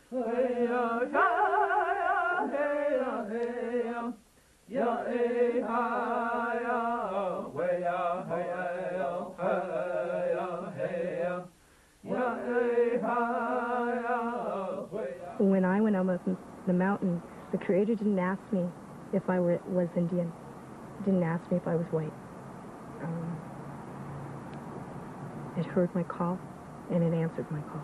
When I went up the mountain, the Creator didn't ask me if I was Indian. Didn't ask me if I was white. It heard my call, and it answered my call.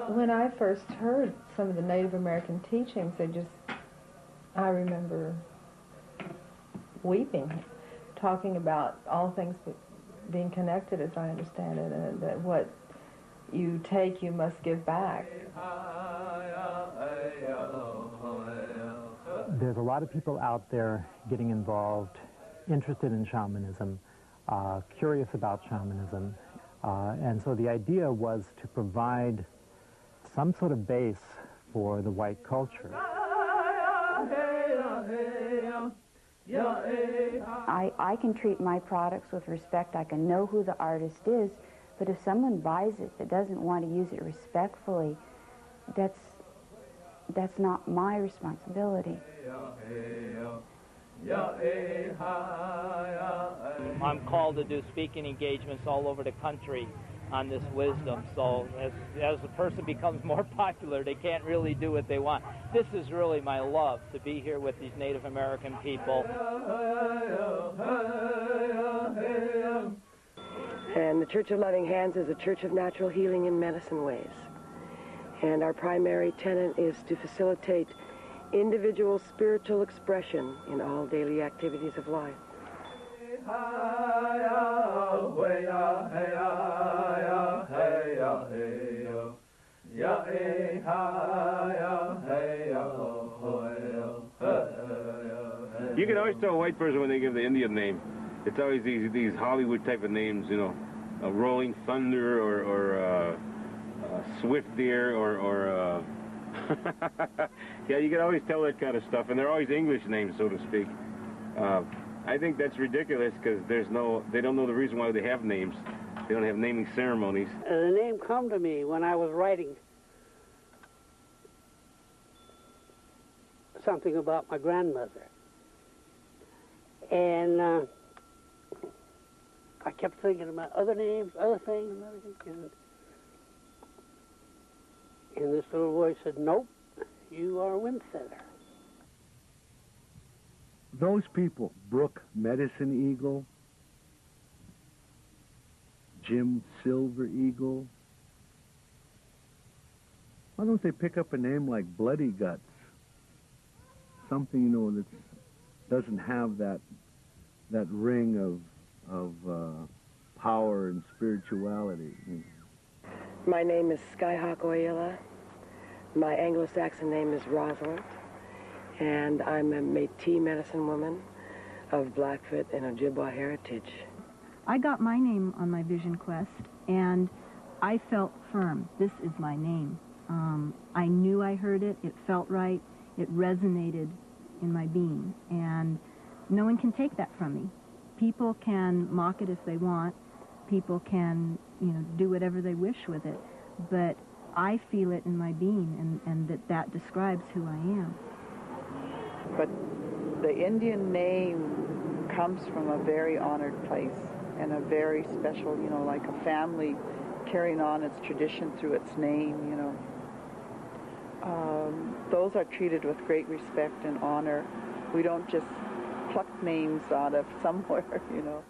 When I first heard some of the Native American teachings, I remember weeping, talking about all things being connected, as I understand it, and that what you take, you must give back. There's a lot of people out there getting involved, interested in shamanism, curious about shamanism, and so the idea was to provide some sort of base for the white culture. I can treat my products with respect. I can know who the artist is, but if someone buys it that doesn't want to use it respectfully, that's not my responsibility. I'm called to do speaking engagements all over the country on this wisdom, so as the person becomes more popular, they can't really do what they want. This is really my love, to be here with these Native American people. And the Church of Loving Hands is a church of natural healing and medicine ways. And our primary tenet is to facilitate individual spiritual expression in all daily activities of life. You can always tell a white person when they give the Indian name. It's always these Hollywood type of names, you know, Rolling Thunder or Swift Deer or yeah, you can always tell that kind of stuff, and they're always English names, so to speak. I think that's ridiculous because they don't know the reason why they have names. They don't have naming ceremonies. The name come to me when I was writing something about my grandmother. And I kept thinking about other names, other things, and everything. And this little voice said, "Nope, you are a Windfeather." Those people, Brooke Medicine Eagle, Jim Silver Eagle, why don't they pick up a name like Bloody Guts? Something, you know, that doesn't have that ring of power and spirituality. My name is Skyhawk Oyela. My Anglo-Saxon name is Rosalind, and I'm a Métis medicine woman of Blackfoot and Ojibwa heritage. I got my name on my vision quest, and I felt firm. This is my name. I knew I heard it. It felt right. It resonated in my being, and no one can take that from me. People can mock it if they want. People can, you know, do whatever they wish with it, but I feel it in my being, and that describes who I am. But the Indian name comes from a very honored place and a very special, you know, like a family carrying on its tradition through its name, you know. Those are treated with great respect and honor. We don't just pluck names out of somewhere, you know.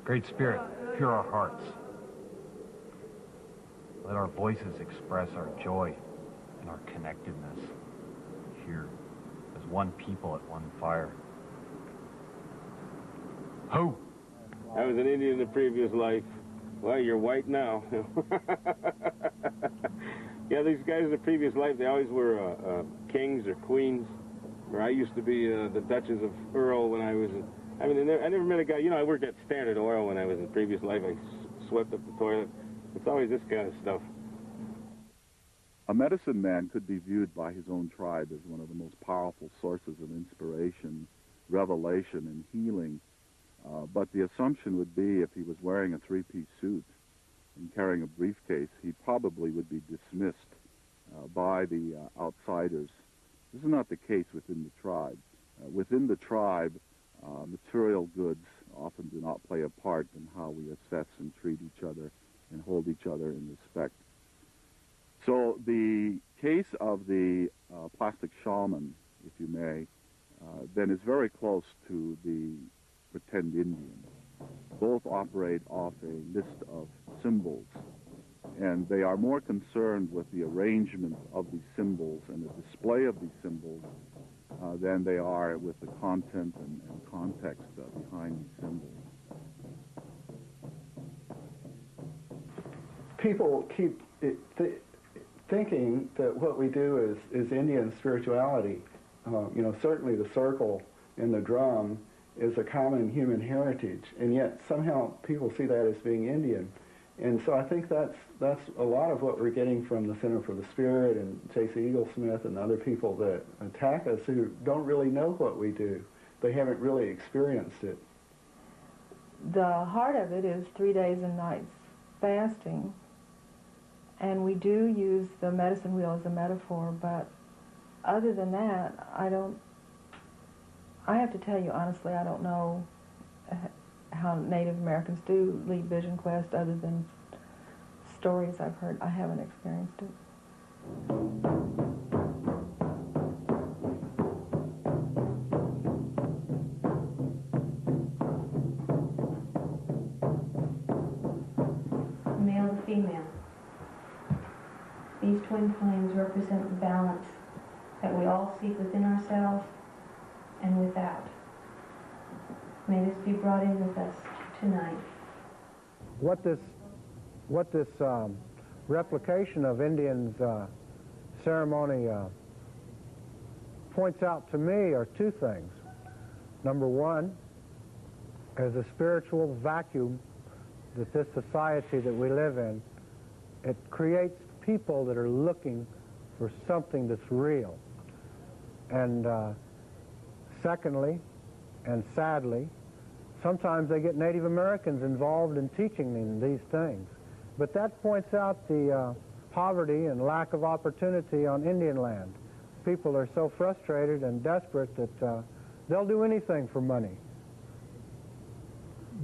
Great Spirit, pure our hearts. Let our voices express our joy and our connectedness here as one people at one fire. Ho! I was an Indian in the previous life. Well, you're white now. Yeah, these guys in the previous life, they always were kings or queens. Or I used to be the Duchess of Earl when I was... I mean, I never met a guy... You know, I worked at Standard Oil when I was in the previous life. I swept up the toilet. It's always this kind of stuff. A medicine man could be viewed by his own tribe as one of the most powerful sources of inspiration, revelation, and healing. But the assumption would be if he was wearing a three-piece suit and carrying a briefcase, he probably would be dismissed by the outsiders. This is not the case within the tribe. Within the tribe, material goods often do not play a part in how we assess and treat each other and hold each other in respect. So the case of the plastic shaman, if you may, then is very close to the pretend Indian. Both operate off a list of symbols, and they are more concerned with the arrangement of these symbols and the display of these symbols than they are with the content and context behind these symbols. People keep thinking that what we do is Indian spirituality. Certainly the circle and the drum is a common human heritage, and yet somehow people see that as being Indian. And so I think that's a lot of what we're getting from the Center for the Spirit and J.C. Eaglesmith and other people that attack us who don't really know what we do. They haven't really experienced it. The heart of it is 3 days and nights fasting, and we do use the medicine wheel as a metaphor, but other than that, I have to tell you honestly, I don't know how Native Americans do lead Vision Quest other than stories I've heard. I haven't experienced it. Male and female. These twin flames represent the balance that we all seek within ourselves and without. May this be brought in with us tonight. What this replication of Indians' ceremony points out to me are two things. Number one, there's a spiritual vacuum that this society that we live in, it creates people that are looking for something that's real. And secondly, and sadly, sometimes they get Native Americans involved in teaching them these things. But that points out the poverty and lack of opportunity on Indian land. People are so frustrated and desperate that they'll do anything for money.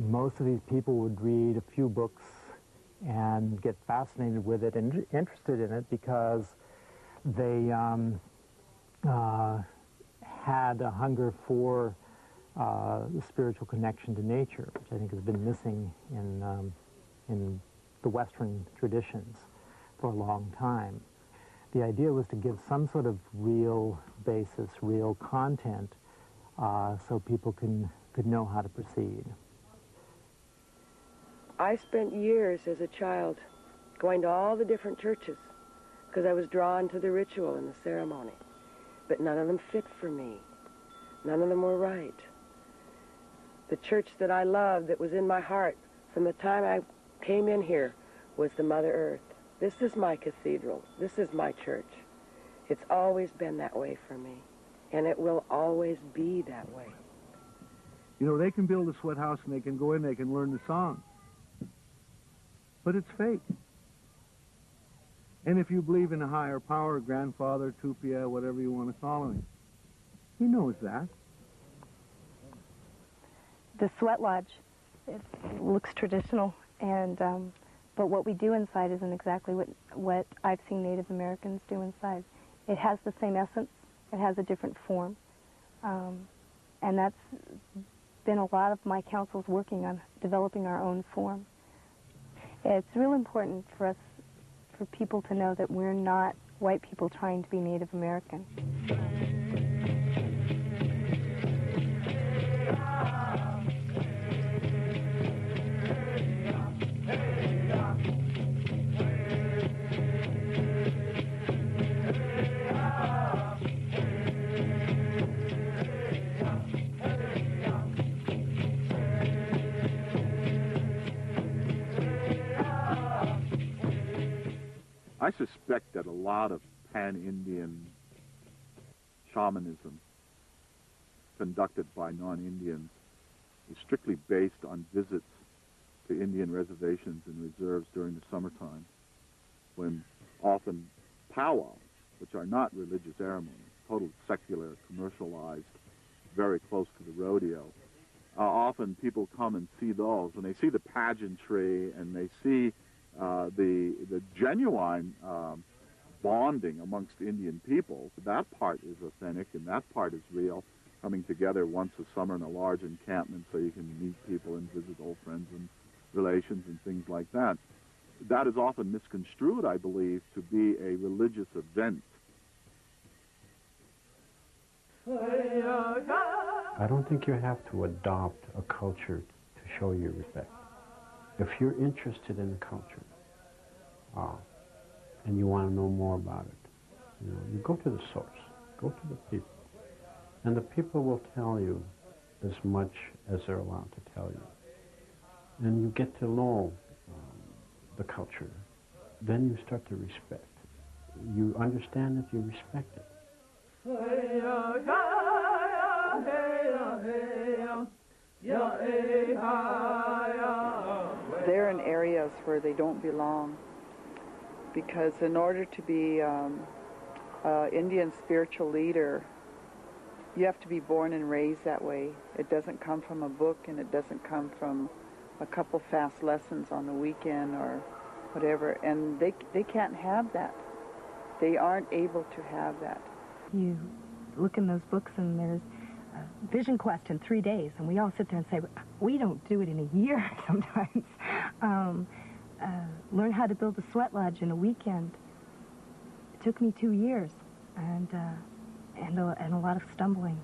Most of these people would read a few books and get fascinated with it and interested in it because they had a hunger for the spiritual connection to nature, which I think has been missing in the Western traditions for a long time. The idea was to give some sort of real basis, real content, so people could know how to proceed. I spent years as a child going to all the different churches because I was drawn to the ritual and the ceremony. But none of them fit for me. None of them were right. The church that I loved, that was in my heart from the time I came in here, was the Mother Earth. This is my cathedral. This is my church. It's always been that way for me, and it will always be that way. You know, they can build a sweat house and they can go in, they can learn the song. But it's fake. And if you believe in a higher power, grandfather, Tupia, whatever you want to call him, he knows that. The sweat lodge, it looks traditional, and but what we do inside isn't exactly what I've seen Native Americans do inside. It has the same essence, it has a different form, and that's been a lot of my council's working on developing our own form. It's real important for us, for people to know that we're not white people trying to be Native American. I I suspect that a lot of pan-Indian shamanism conducted by non-Indians is strictly based on visits to Indian reservations and reserves during the summertime, when often powwows, which are not religious ceremonies, total secular, commercialized, very close to the rodeo, often people come and see those. When they see the pageantry and they see the genuine bonding amongst Indian people, that part is authentic and that part is real, coming together once a summer in a large encampment so you can meet people and visit old friends and relations and things like that. That is often misconstrued, I believe, to be a religious event. I don't think you have to adopt a culture to show your respect. If you're interested in the culture and you want to know more about it, you go to the source, go to the people, and the people will tell you as much as they're allowed to tell you. And you get to know the culture. Then you start to respect. You understand it, you respect it. They're in areas where they don't belong, because in order to be an Indian spiritual leader, you have to be born and raised that way. It doesn't come from a book, and it doesn't come from a couple fast lessons on the weekend or whatever, and they can't have that. They aren't able to have that. You look in those books and there's Vision Quest in 3 days, and we all sit there and say, we don't do it in a year sometimes. Learn how to build a sweat lodge in a weekend. It took me 2 years and a lot of stumbling.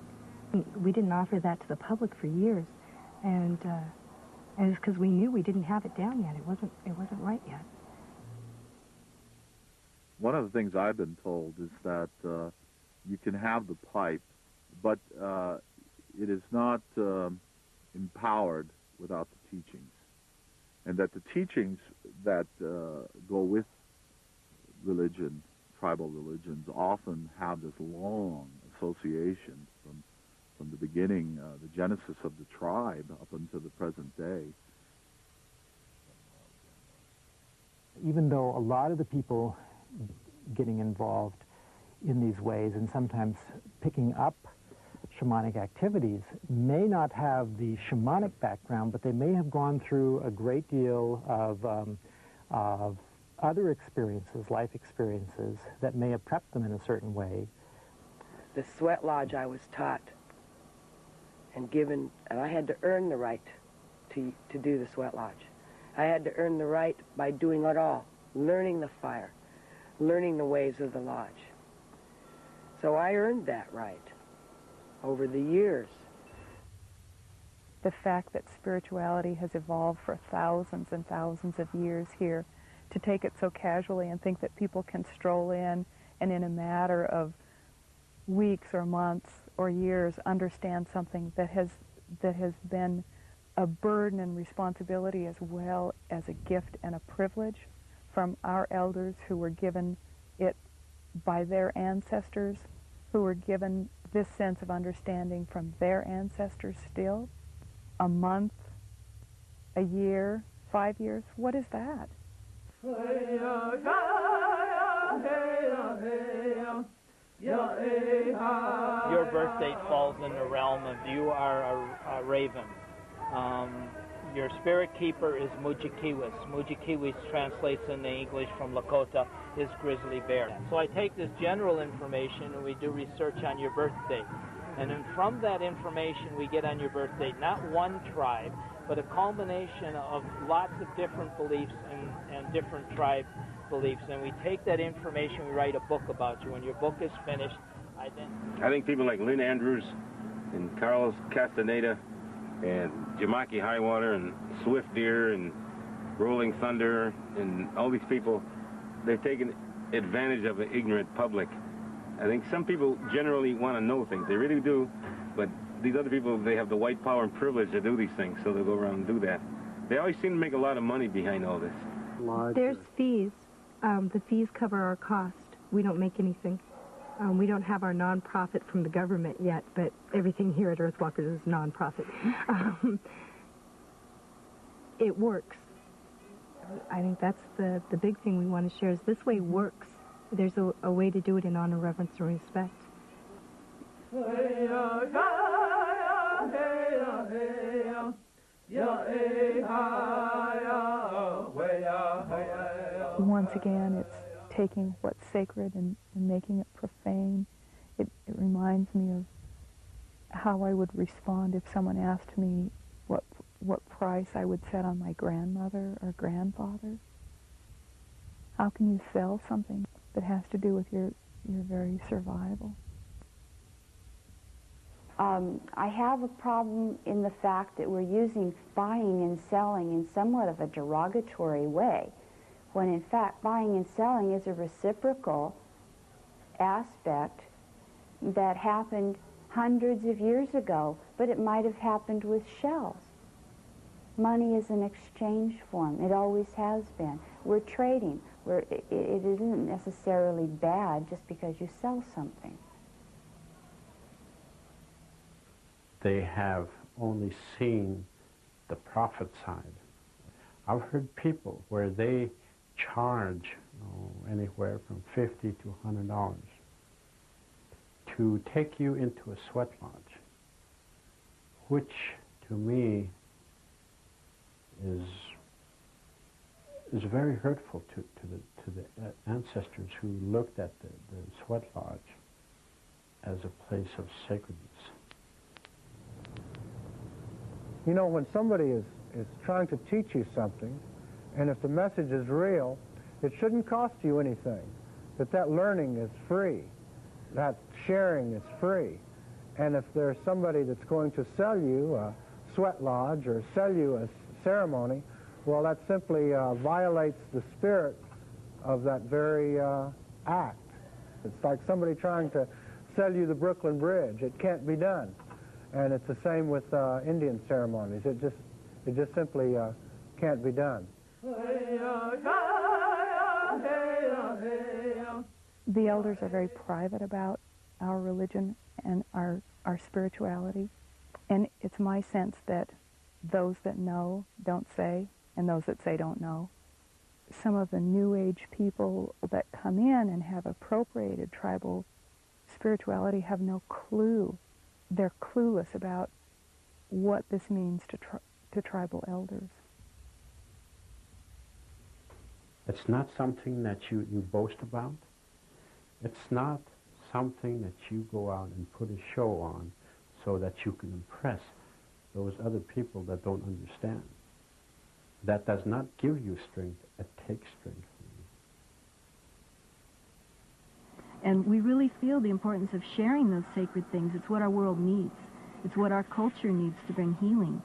We didn't offer that to the public for years, and it's because we knew we didn't have it down yet. It wasn't right yet. One of the things I've been told is that you can have the pipe, but it is not empowered without the teachings. And that the teachings that go with religion, tribal religions, often have this long association from the beginning, the genesis of the tribe up until the present day. Even though a lot of the people getting involved in these ways and sometimes picking up shamanic activities may not have the shamanic background, but they may have gone through a great deal of other experiences, life experiences, that may have prepped them in a certain way. The sweat lodge I was taught and given, and I had to earn the right to do the sweat lodge. I had to earn the right by doing it all, learning the fire, learning the ways of the lodge. So I earned that right over the years. The fact that spirituality has evolved for thousands and thousands of years here, to take it so casually and think that people can stroll in and in a matter of weeks or months or years understand something that has been a burden and responsibility as well as a gift and a privilege from our elders who were given it by their ancestors, who were given this sense of understanding from their ancestors still. A month, a year, 5 years, what is that? Your birth date falls in the realm of you are a raven. Your spirit keeper is Mujikiwis. Mujikiwis translates into English from Lakota is grizzly bear. So I take this general information and we do research on your birth date. And then from that information we get on your birth date, not one tribe, but a culmination of lots of different beliefs and different tribe beliefs. And we take that information, we write a book about you. When your book is finished, I think people like Lynn Andrews and Carlos Castaneda and Jamaki Highwater and Swift Deer and Rolling Thunder and all these people, they've taken advantage of an ignorant public. I think some people generally want to know things. They really do. But these other people, they have the white power and privilege to do these things, so they'll go around and do that. They always seem to make a lot of money behind all this. There's fees The fees cover our cost. We don't make anything. We don't have our nonprofit from the government yet, but everything here at Earthwalkers is nonprofit. It works. I think that's the big thing we want to share is this way works. There's a way to do it in honor, reverence, and respect. Once again, it's taking what's sacred and making it profane. It reminds me of how I would respond if someone asked me what price I would set on my grandmother or grandfather. How can you sell something that has to do with your very survival? I have a problem in the fact that we're using buying and selling in somewhat of a derogatory way, when in fact buying and selling is a reciprocal aspect that happened hundreds of years ago, but it might have happened with shells. Money is an exchange form. It always has been. We're trading. It isn't necessarily bad just because you sell something. They have only seen the profit side. I've heard people where they charge anywhere from $50 to $100 to take you into a sweat lodge, which to me is very hurtful to the ancestors who looked at the sweat lodge as a place of sacredness. You know, when somebody is trying to teach you something, and if the message is real, it shouldn't cost you anything. That learning is free. That sharing is free. And if there's somebody that's going to sell you a sweat lodge or sell you a ceremony, well, that simply violates the spirit of that very act. It's like somebody trying to sell you the Brooklyn Bridge. It can't be done. And it's the same with Indian ceremonies. It just simply can't be done. The elders are very private about our religion and our spirituality. And it's my sense that those that know don't say, and those that say don't know. Some of the New Age people that come in and have appropriated tribal spirituality have no clue. They're clueless about what this means to tribal elders. It's not something that you boast about. It's not something that you go out and put a show on so that you can impress those other people that don't understand. That does not give you strength, it takes strength from you. And we really feel the importance of sharing those sacred things. It's what our world needs. It's what our culture needs to bring healing.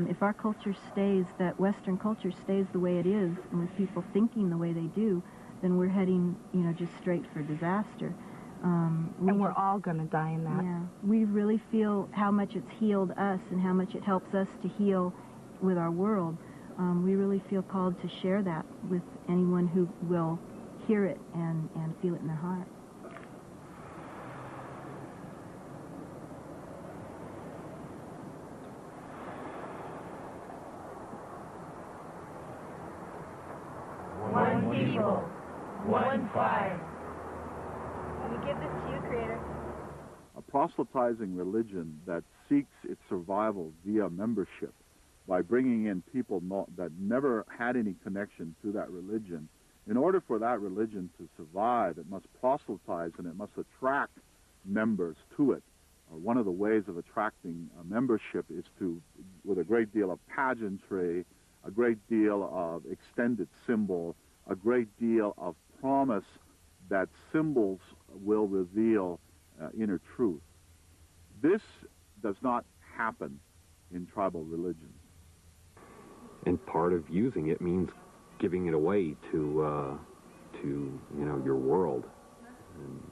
If our culture stays, that Western culture stays the way it is, and with people thinking the way they do, then we're heading, just straight for disaster. And we're all going to die in that. Yeah. We really feel how much it's healed us and how much it helps us to heal with our world. We really feel called to share that with anyone who will hear it and feel it in their heart. One people, one fire. We give this to you, Creator. A proselytizing religion that seeks its survival via membership by bringing in people that never had any connection to that religion. In order for that religion to survive, it must proselytize and it must attract members to it. One of the ways of attracting membership is with a great deal of pageantry, a great deal of extended symbol, a great deal of promise that symbols will reveal inner truth. This does not happen in tribal religions. And part of using it means giving it away to your world. And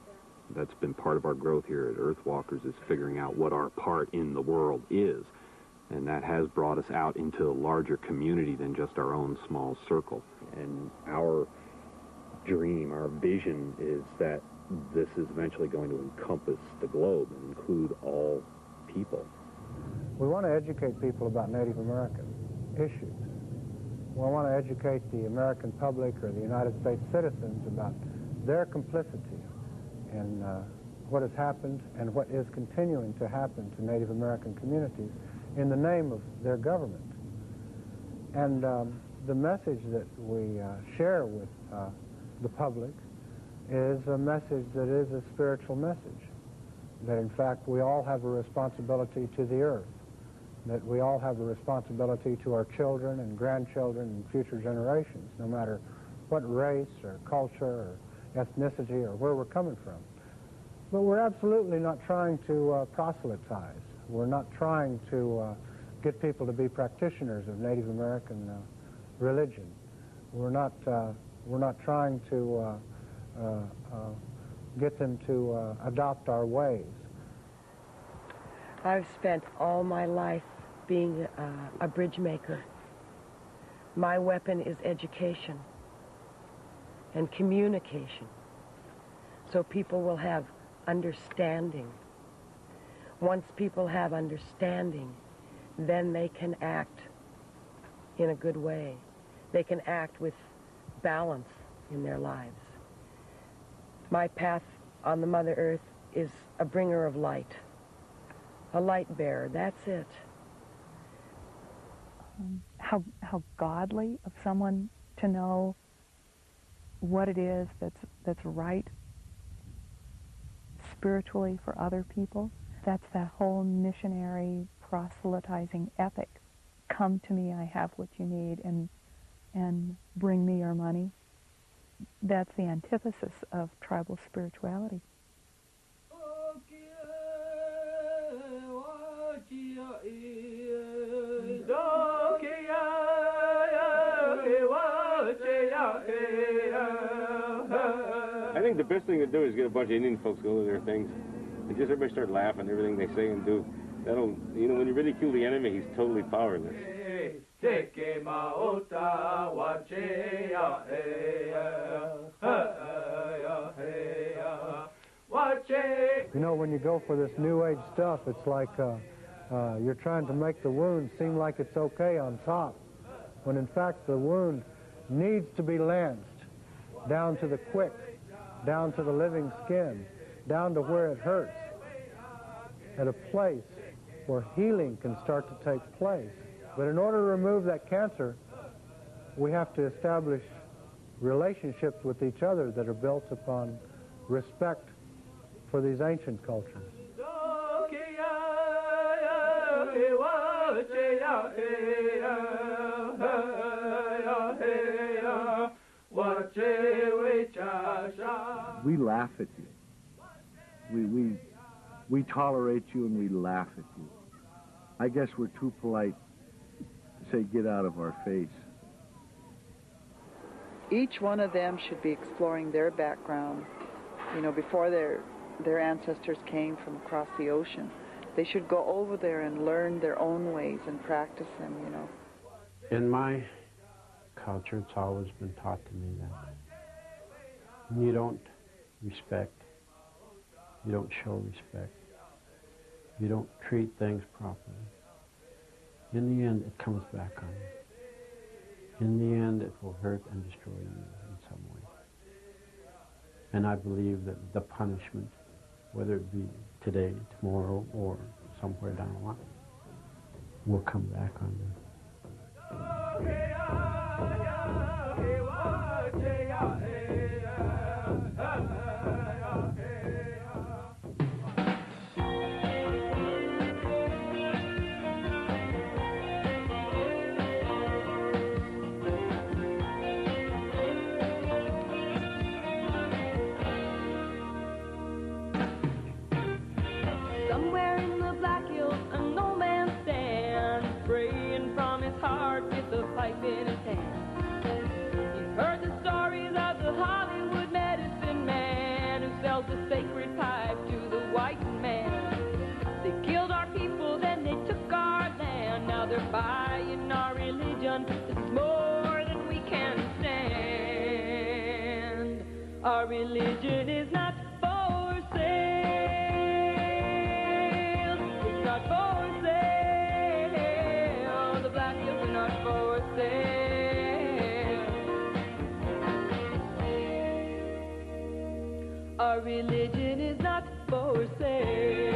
that's been part of our growth here at Earthwalkers, is figuring out what our part in the world is. And that has brought us out into a larger community than just our own small circle. And our dream, our vision is that this is eventually going to encompass the globe and include all people. We want to educate people about Native American issues. We want to educate the American public or the United States citizens about their complicity in what has happened and what is continuing to happen to Native American communities in the name of their government. And the message that we share with the public is a message that is a spiritual message, that in fact we all have a responsibility to the earth, that we all have a responsibility to our children and grandchildren and future generations, no matter what race or culture or ethnicity or where we're coming from. But we're absolutely not trying to proselytize. We're not trying to get people to be practitioners of Native American religion. We're not trying to get them to adopt our ways. I've spent all my life being a bridge maker. My weapon is education and communication, so people will have understanding. Once people have understanding, then they can act in a good way. They can act with balance in their lives. My path on the Mother Earth is a bringer of light, a light bearer, that's it. How godly of someone to know what it is that's right spiritually for other people. That's that whole missionary proselytizing ethic. Come to me, I have what you need, and bring me your money. That's the antithesis of tribal spirituality. I think the best thing to do is get a bunch of Indian folks to go to their things and just everybody start laughing at everything they say and do. That'll, you know, when you ridicule the enemy, he's totally powerless. You know, when you go for this New Age stuff, it's like you're trying to make the wound seem like it's okay on top, when in fact the wound needs to be lanced down to the quick, down to the living skin, down to where it hurts, at a place where healing can start to take place. But in order to remove that cancer, we have to establish relationships with each other that are built upon respect for these ancient cultures. We laugh at you. We tolerate you and we laugh at you. I guess we're too polite to say, get out of our face. Each one of them should be exploring their background. You know, before their ancestors came from across the ocean, they should go over there and learn their own ways and practice them, you know. In my culture, it's always been taught to me that you don't respect, you don't show respect, you don't treat things properly. In the end, it comes back on you. In the end, it will hurt and destroy you in some way. And I believe that the punishment, whether it be today, tomorrow, or somewhere down the line, will come back on you. Somewhere in the Black Hills, an old man stands, praying from his heart with a pipe in his hand. He's heard the stories of the Hollywood medicine man who sells the sacred pipe to the white man. They killed our people, then they took our land. Now they're buying our religion. This is more than we can stand. sale. Our religion is not for sale.